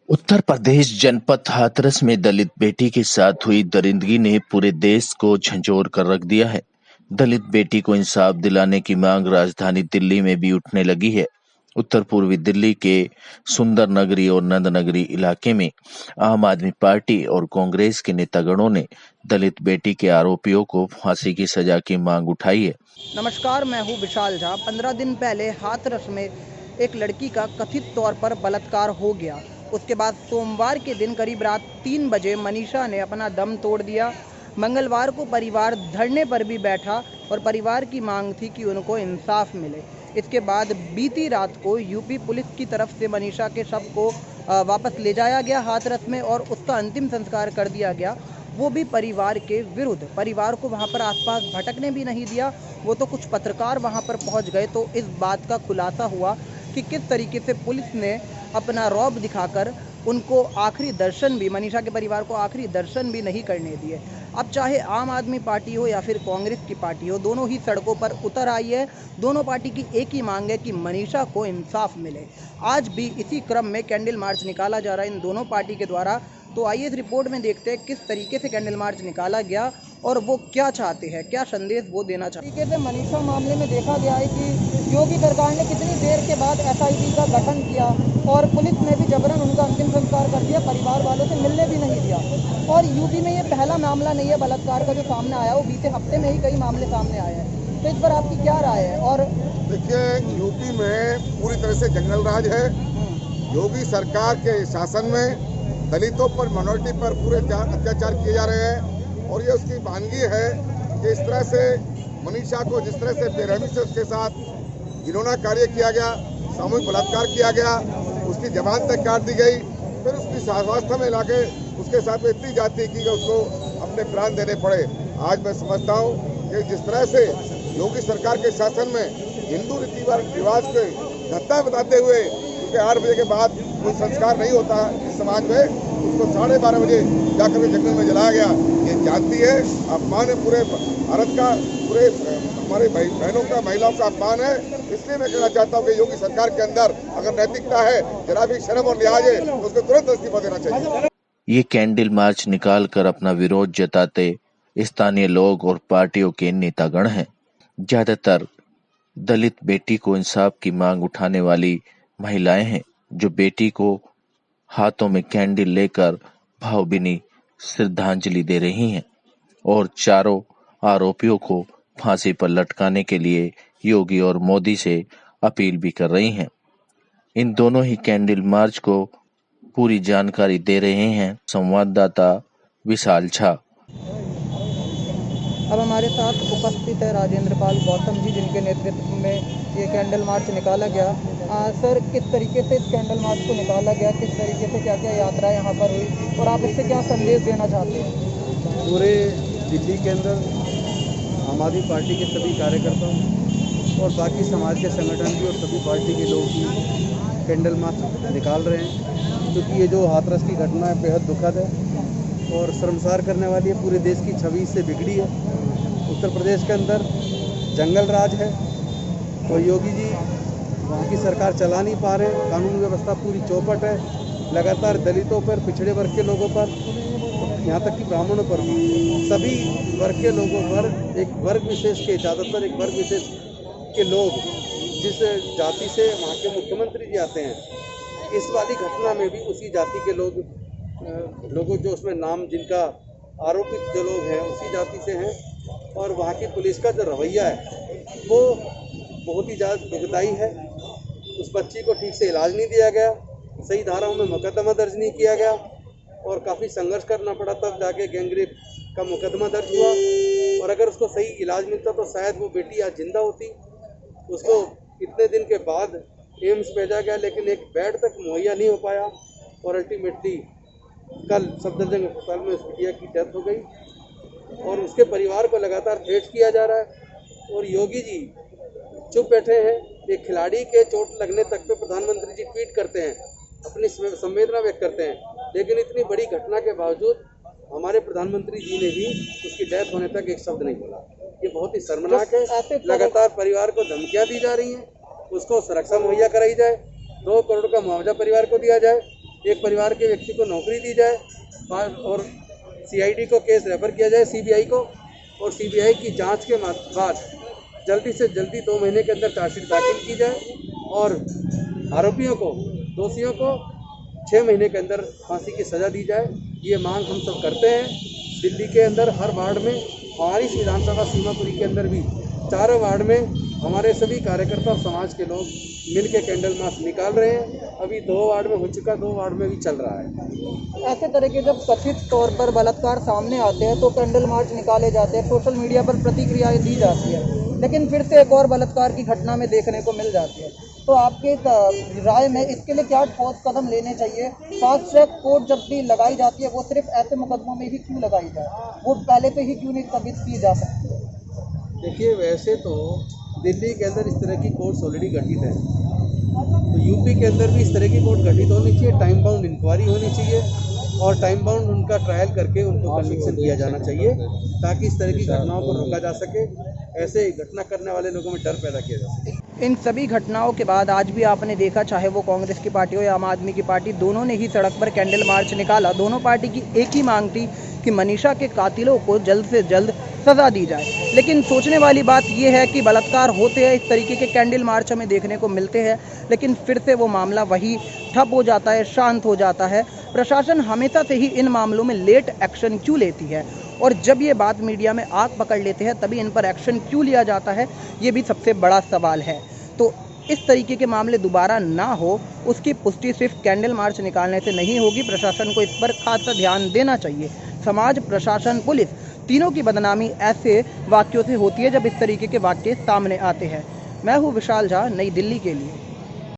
उत्तर प्रदेश जनपद हाथरस में दलित बेटी के साथ हुई दरिंदगी ने पूरे देश को झंझोर कर रख दिया है। दलित बेटी को इंसाफ दिलाने की मांग राजधानी दिल्ली में भी उठने लगी है। उत्तर पूर्वी दिल्ली के सुंदर नगरी और नंद नगरी इलाके में आम आदमी पार्टी और कांग्रेस के नेतागणों ने दलित बेटी के आरोपियों को फांसी की सजा की मांग उठाई है। नमस्कार, मैं हूं विशाल झा। 15 दिन पहले हाथरस में एक लड़की का कथित तौर पर बलात्कार हो गया। उसके बाद सोमवार के दिन करीब रात 3 बजे मनीषा ने अपना दम तोड़ दिया। मंगलवार को परिवार धरने पर भी बैठा और परिवार की मांग थी कि उनको इंसाफ मिले। इसके बाद बीती रात को यूपी पुलिस की तरफ से मनीषा के शव को वापस ले जाया गया हाथरस में और उसका अंतिम संस्कार कर दिया गया, वो भी परिवार के विरुद्ध। परिवार को वहाँ पर आसपास भटकने भी नहीं दिया। वो तो कुछ पत्रकार वहाँ पर पहुँच गए तो इस बात का खुलासा हुआ कि किस तरीके से पुलिस ने अपना रौब दिखाकर उनको आखिरी दर्शन भी, मनीषा के परिवार को आखिरी दर्शन भी नहीं करने दिए। अब चाहे आम आदमी पार्टी हो या फिर कांग्रेस की पार्टी हो, दोनों ही सड़कों पर उतर आई है। दोनों पार्टी की एक ही मांग है कि मनीषा को इंसाफ मिले। आज भी इसी क्रम में कैंडल मार्च निकाला जा रहा है इन दोनों पार्टी के द्वारा। तो आइए इस रिपोर्ट में देखते हैं किस तरीके से कैंडल मार्च निकाला गया और वो क्या चाहते हैं, क्या संदेश वो देना चाहते हैं। तरीके से मनीषा मामले में देखा गया है कि योगी सरकार ने कितनी देर के बाद एसआईटी का गठन किया और पुलिस ने भी जबरन उनका अंतिम संस्कार कर दिया, परिवार वालों से मिलने भी नहीं दिया। और यूपी में ये पहला मामला नहीं है बलात्कार का जो सामने आया, वो बीते हफ्ते में ही कई मामले सामने आए हैं। तो इस पर आपकी क्या राय है? और देखिए, यूपी में पूरी तरह से जंगल राज है। योगी सरकार के शासन में दलितों पर, माइनॉरिटी पर पूरे अत्याचार किए जा रहे हैं और ये उसकी वानगी है कि इस तरह से मनीषा को जिस तरह से बेरहमी से उसके साथ घिनौना कार्य किया गया, सामूहिक बलात्कार किया गया, उसकी जमानत तक काट दी गई, फिर उसकी स्वास्थ्य में लाके उसके साथ में इतनी जाती की कि उसको अपने प्राण देने पड़े। आज मैं समझता हूँ कि जिस तरह से योगी सरकार के शासन में हिंदू रीति रिवाज के धत्ता बताते हुए, क्योंकि 8 बजे के बाद कोई संस्कार नहीं होता इस समाज में, उसको 12:30 बजे जाकर के जंगल में जलाया गया। ये जानती है, अपमान है पूरे भारत का, पूरे हमारे बहनों का, महिलाओं का अपमान है। इसलिए मैं कहना चाहता हूँ कि योगी सरकार के अंदर अगर नैतिकता है, जरा भी शर्म और लिहाज है, तो उसको तुरंत इस्तीफा देना चाहिए। ये कैंडल मार्च निकाल कर अपना विरोध जताते स्थानीय लोग और पार्टियों के नेतागण हैं। ज्यादातर दलित बेटी को इंसाफ की मांग उठाने वाली महिलाएं हैं, जो बेटी को हाथों में कैंडल लेकर भावभीनी श्रद्धांजलि दे रही हैं और चारों आरोपियों को फांसी पर लटकाने के लिए योगी और मोदी से अपील भी कर रही हैं। इन दोनों ही कैंडल मार्च को पूरी जानकारी दे रहे हैं संवाददाता विशाल झा। अब हमारे साथ उपस्थित है राजेंद्र पाल गौतम जी, जिनके नेतृत्व में ये कैंडल मार्च निकाला गया। सर, किस तरीके से इस कैंडल मार्च को निकाला गया, किस तरीके से क्या क्या यात्रा यहाँ पर हुई और आप इससे क्या संदेश देना चाहते हैं? पूरे दिल्ली के अंदर आम आदमी पार्टी के सभी कार्यकर्ताओं और बाकी समाज के संगठन भी और सभी पार्टी के लोग भी कैंडल मार्च निकाल रहे हैं, क्योंकि ये जो हाथरस की घटना है बेहद दुखद है और शर्मसार करने वाली है। पूरे देश की छवि इससे बिगड़ी है। उत्तर प्रदेश के अंदर जंगल राज है और योगी जी वहाँ की सरकार चला नहीं पा रहे। कानून व्यवस्था पूरी चौपट है। लगातार दलितों पर, पिछड़े वर्ग के लोगों पर, यहाँ तक कि ब्राह्मणों पर भी, सभी वर्ग के लोगों पर, एक वर्ग विशेष के, ज़्यादातर एक वर्ग विशेष के लोग, जिस जाति से वहाँ के मुख्यमंत्री जी आते हैं, इस वाली घटना में भी उसी जाति के लोगों जो उसमें नाम जिनका आरोपित जो लोग हैं उसी जाति से हैं। और वहाँ की पुलिस का जो रवैया है वो बहुत ही ज़्यादा दुखदाई है। उस बच्ची को ठीक से इलाज नहीं दिया गया, सही धाराओं में मुकदमा दर्ज नहीं किया गया और काफ़ी संघर्ष करना पड़ा, तब जाके गैंगरेप का मुकदमा दर्ज हुआ। और अगर उसको सही इलाज मिलता तो शायद वो बेटी आज जिंदा होती। उसको इतने दिन के बाद एम्स भेजा गया, लेकिन एक बेड तक मुहैया नहीं हो पाया और अल्टीमेटली कल सफदरजंग अस्पताल में उस बिटिया की डेथ हो गई। और उसके परिवार को लगातार थ्रेट किया जा रहा है और योगी जी चुप बैठे हैं। एक खिलाड़ी के चोट लगने तक पे प्रधानमंत्री जी ट्वीट करते हैं, अपनी संवेदना व्यक्त करते हैं, लेकिन इतनी बड़ी घटना के बावजूद हमारे प्रधानमंत्री जी ने भी उसकी डेथ होने तक एक शब्द नहीं बोला। ये बहुत ही शर्मनाक है। लगातार परिवार को धमकियाँ दी जा रही हैं, उसको सुरक्षा मुहैया कराई जाए, 2 करोड़ का मुआवजा परिवार को दिया जाए एक परिवार के व्यक्ति को नौकरी दी जाए और CID को केस रेफर किया जाए CBI को, और CBI की जांच के बाद जल्दी से जल्दी 2 महीने के अंदर चार्जशीट दाखिल की जाए और आरोपियों को, दोषियों को 6 महीने के अंदर फांसी की सज़ा दी जाए। ये मांग हम सब करते हैं। दिल्ली के अंदर हर वार्ड में, हमारी विधानसभा सीमापुरी के अंदर भी चारों वार्ड में हमारे सभी कार्यकर्ता और समाज के लोग मिल के कैंडल मार्च निकाल रहे हैं। अभी 2 वार्ड में हो चुका, 2 वार्ड में भी चल रहा है। ऐसे तरह के जब कथित तौर पर बलात्कार सामने आते हैं तो कैंडल मार्च निकाले जाते हैं, सोशल मीडिया पर प्रतिक्रियाएं दी जाती है, लेकिन फिर से एक और बलात्कार की घटना में देखने को मिल जाती है। तो आपके राय में इसके लिए क्या ठोस कदम लेने चाहिए? फास्ट ट्रैक कोर्ट जब भी लगाई जाती है वो सिर्फ ऐसे मुकदमों में ही क्यों लगाई जाए, वो पहले से ही क्यों नहीं स्थापित की जा सकती है? देखिए, वैसे तो दिल्ली के अंदर इस तरह की कोर्ट्स ऑलरेडी गठित है, तो यूपी के अंदर भी इस तरह की कोर्ट गठित होनी चाहिए। टाइम बाउंड इंक्वायरी होनी चाहिए और टाइम बाउंड उनका ट्रायल करके उनको कन्विक्शन दिया जाना चाहिए, ताकि इस तरह की घटनाओं को रोका जा सके, ऐसे घटना करने वाले लोगों में डर पैदा किया जा सके। इन सभी घटनाओं के बाद आज भी आपने देखा, चाहे वो कांग्रेस की पार्टी हो या आम आदमी की पार्टी, दोनों ने ही सड़क पर कैंडल मार्च निकाला। दोनों पार्टी की एक ही मांग थी कि मनीषा के कातिलों को जल्द से जल्द सज़ा दी जाए। लेकिन सोचने वाली बात यह है कि बलात्कार होते हैं, इस तरीके के कैंडल मार्च हमें देखने को मिलते हैं, लेकिन फिर से वो मामला वही ठप हो जाता है, शांत हो जाता है। प्रशासन हमेशा से ही इन मामलों में लेट एक्शन क्यों लेती है, और जब ये बात मीडिया में आग पकड़ लेते हैं तभी इन पर एक्शन क्यों लिया जाता है, ये भी सबसे बड़ा सवाल है। तो इस तरीके के मामले दोबारा ना हो, उसकी पुष्टि सिर्फ कैंडल मार्च निकालने से नहीं होगी। प्रशासन को इस पर खासा ध्यान देना चाहिए। समाज, प्रशासन, पुलिस, तीनों की बदनामी ऐसे वाक्यों से होती है जब इस तरीके के वाक्य सामने आते हैं। मैं हूँ विशाल झा, नई दिल्ली के लिए।